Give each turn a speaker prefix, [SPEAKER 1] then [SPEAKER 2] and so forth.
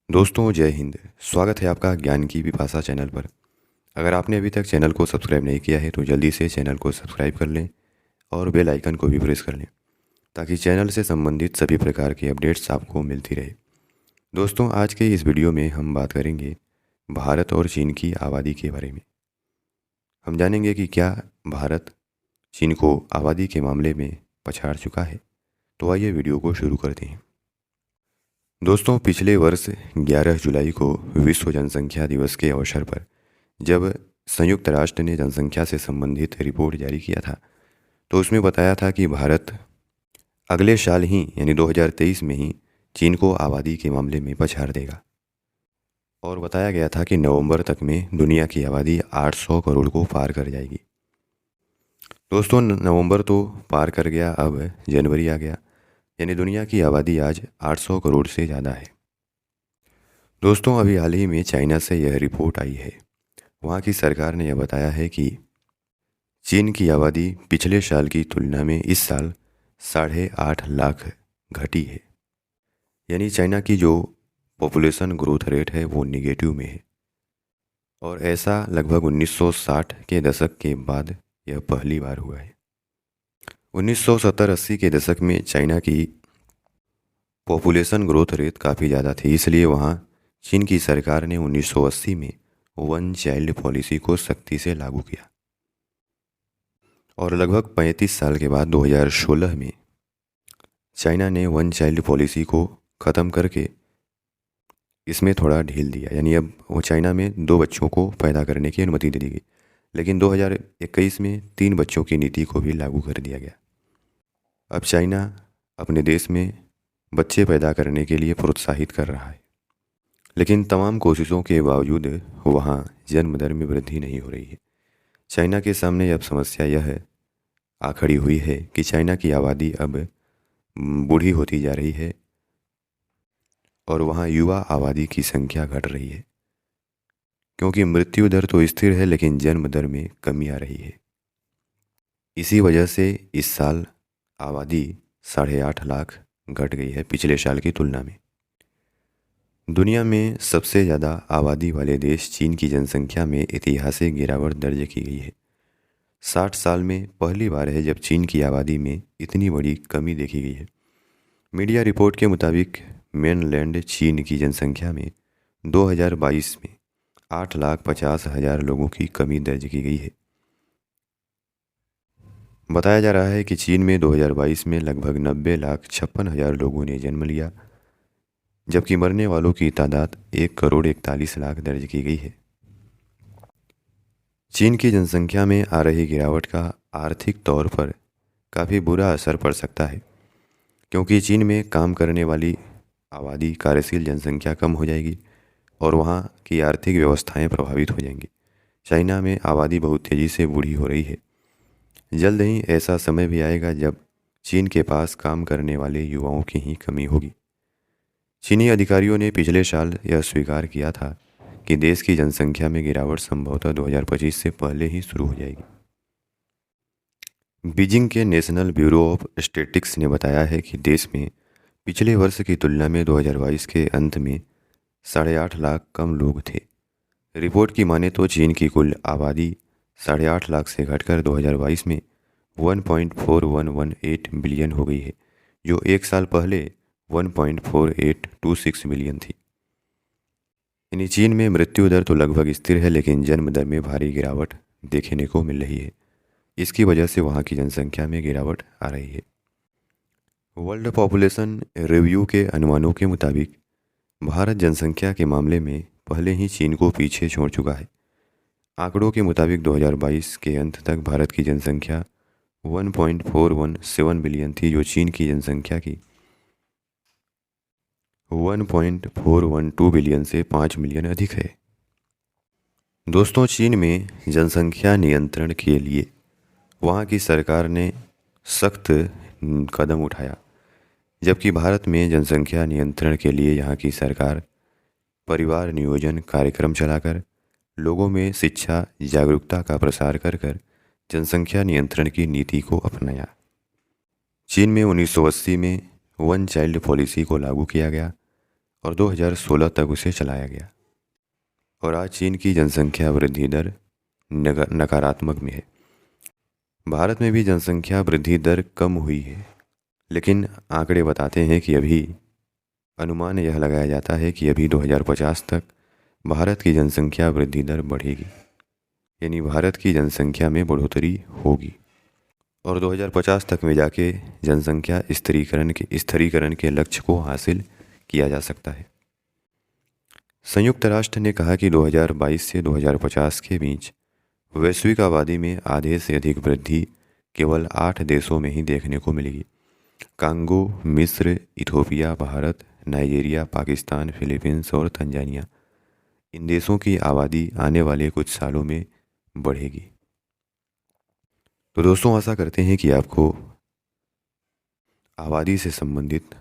[SPEAKER 1] दोस्तों जय हिंद। स्वागत है आपका ज्ञान की पिपासा चैनल पर। अगर आपने अभी तक चैनल को सब्सक्राइब नहीं किया है तो जल्दी से चैनल को सब्सक्राइब कर लें और बेल आइकन को भी प्रेस कर लें ताकि चैनल से संबंधित सभी प्रकार की अपडेट्स आपको मिलती रहे। दोस्तों आज के इस वीडियो में हम बात करेंगे भारत और चीन की आबादी के बारे में। हम जानेंगे कि क्या भारत चीन को आबादी के मामले में पछाड़ चुका है। तो आइए वीडियो को शुरू करते हैं। दोस्तों पिछले वर्ष 11 जुलाई को विश्व जनसंख्या दिवस के अवसर पर जब संयुक्त राष्ट्र ने जनसंख्या से संबंधित रिपोर्ट जारी किया था तो उसमें बताया था कि भारत अगले साल ही यानी 2023 में ही चीन को आबादी के मामले में पछाड़ देगा और बताया गया था कि नवंबर तक में दुनिया की आबादी 800 करोड़ को पार कर जाएगी। दोस्तों नवंबर तो पार कर गया, अब जनवरी आ गया यानी दुनिया की आबादी आज 800 करोड़ से ज़्यादा है। दोस्तों अभी हाल ही में चाइना से यह रिपोर्ट आई है। वहाँ की सरकार ने यह बताया है कि चीन की आबादी पिछले साल की तुलना में इस साल 8.5 लाख घटी है। यानी चाइना की जो पॉपुलेशन ग्रोथ रेट है वो निगेटिव में है और ऐसा लगभग 1960 के दशक के बाद यह पहली बार हुआ है। 1970-80 के दशक में चाइना की पॉपुलेशन ग्रोथ रेट काफ़ी ज़्यादा थी, इसलिए वहाँ चीन की सरकार ने 1980 में वन चाइल्ड पॉलिसी को सख्ती से लागू किया और लगभग 35 साल के बाद 2016 में चाइना ने वन चाइल्ड पॉलिसी को ख़त्म करके इसमें थोड़ा ढील दिया। यानी अब वो चाइना में 2 बच्चों को पैदा करने की अनुमति दे दी गई, लेकिन 2021 में 3 बच्चों की नीति को भी लागू कर दिया गया। अब चाइना अपने देश में बच्चे पैदा करने के लिए प्रोत्साहित कर रहा है, लेकिन तमाम कोशिशों के बावजूद वहाँ जन्म दर में वृद्धि नहीं हो रही है। चाइना के सामने अब समस्या यह आ खड़ी हुई है कि चाइना की आबादी अब बूढ़ी होती जा रही है और वहाँ युवा आबादी की संख्या घट रही है, क्योंकि मृत्यु दर तो स्थिर है लेकिन जन्म दर में कमी आ रही है। इसी वजह से इस साल आबादी 8.5 लाख घट गई है पिछले साल की तुलना में। दुनिया में सबसे ज़्यादा आबादी वाले देश चीन की जनसंख्या में ऐतिहासिक गिरावट दर्ज की गई है। 60 साल में पहली बार है जब चीन की आबादी में इतनी बड़ी कमी देखी गई है। मीडिया रिपोर्ट के मुताबिक मेनलैंड चीन की जनसंख्या में 2022 में 8,50,000 लोगों की कमी दर्ज की गई है। बताया जा रहा है कि चीन में 2022 में लगभग 90,56,000 लोगों ने जन्म लिया, जबकि मरने वालों की तादाद 1,41,00,000 दर्ज की गई है। चीन की जनसंख्या में आ रही गिरावट का आर्थिक तौर पर काफ़ी बुरा असर पड़ सकता है, क्योंकि चीन में काम करने वाली आबादी कार्यशील जनसंख्या कम हो जाएगी और वहाँ की आर्थिक व्यवस्थाएं प्रभावित हो जाएंगी। चाइना में आबादी बहुत तेज़ी से बूढ़ी हो रही है। जल्द ही ऐसा समय भी आएगा जब चीन के पास काम करने वाले युवाओं की ही कमी होगी। चीनी अधिकारियों ने पिछले साल यह स्वीकार किया था कि देश की जनसंख्या में गिरावट संभवतः 2025 से पहले ही शुरू हो जाएगी। बीजिंग के नेशनल ब्यूरो ऑफ स्टैटिस्टिक्स ने बताया है कि देश में पिछले वर्ष की तुलना में 2022 के अंत में 8.5 लाख कम लोग थे। रिपोर्ट की माने तो चीन की कुल आबादी 8.5 लाख से घटकर 2022 में 1.4118 बिलियन हो गई है, जो एक साल पहले 1.4826 बिलियन थी। यानी चीन में मृत्यु दर तो लगभग स्थिर है, लेकिन जन्म दर में भारी गिरावट देखने को मिल रही है। इसकी वजह से वहाँ की जनसंख्या में गिरावट आ रही है। वर्ल्ड पॉपुलेशन रिव्यू के अनुमानों के मुताबिक भारत जनसंख्या के मामले में पहले ही चीन को पीछे छोड़ चुका है। आंकड़ों के मुताबिक 2022 के अंत तक भारत की जनसंख्या 1.417 बिलियन थी, जो चीन की जनसंख्या की 1.412 बिलियन से 5 मिलियन अधिक है। दोस्तों चीन में जनसंख्या नियंत्रण के लिए वहाँ की सरकार ने सख्त कदम उठाया, जबकि भारत में जनसंख्या नियंत्रण के लिए यहाँ की सरकार परिवार नियोजन कार्यक्रम चलाकर लोगों में शिक्षा जागरूकता का प्रसार कर जनसंख्या नियंत्रण की नीति को अपनाया। चीन में 1980 में वन चाइल्ड पॉलिसी को लागू किया गया और 2016 तक उसे चलाया गया। और आज चीन की जनसंख्या वृद्धि दर नकारात्मक में है। भारत में भी जनसंख्या वृद्धि दर कम हुई है, लेकिन आंकड़े बताते हैं कि अभी अनुमान यह लगाया जाता है कि अभी 2050 तक भारत की जनसंख्या वृद्धि दर बढ़ेगी, यानी भारत की जनसंख्या में बढ़ोतरी होगी और 2050 तक में जाके जनसंख्या स्थिरीकरण के लक्ष्य को हासिल किया जा सकता है। संयुक्त राष्ट्र ने कहा कि 2022 से 2050 के बीच वैश्विक आबादी में आधे से अधिक वृद्धि केवल 8 देशों में ही देखने को मिलेगी। कांगो, मिस्र, Ethiopia, Bharat, Nigeria, Pakistan, Philippines और तंजानिया, इन देशों की आबादी आने वाले कुछ सालों में बढ़ेगी। तो दोस्तों, आशा करते हैं कि आपको आबादी से संबंधित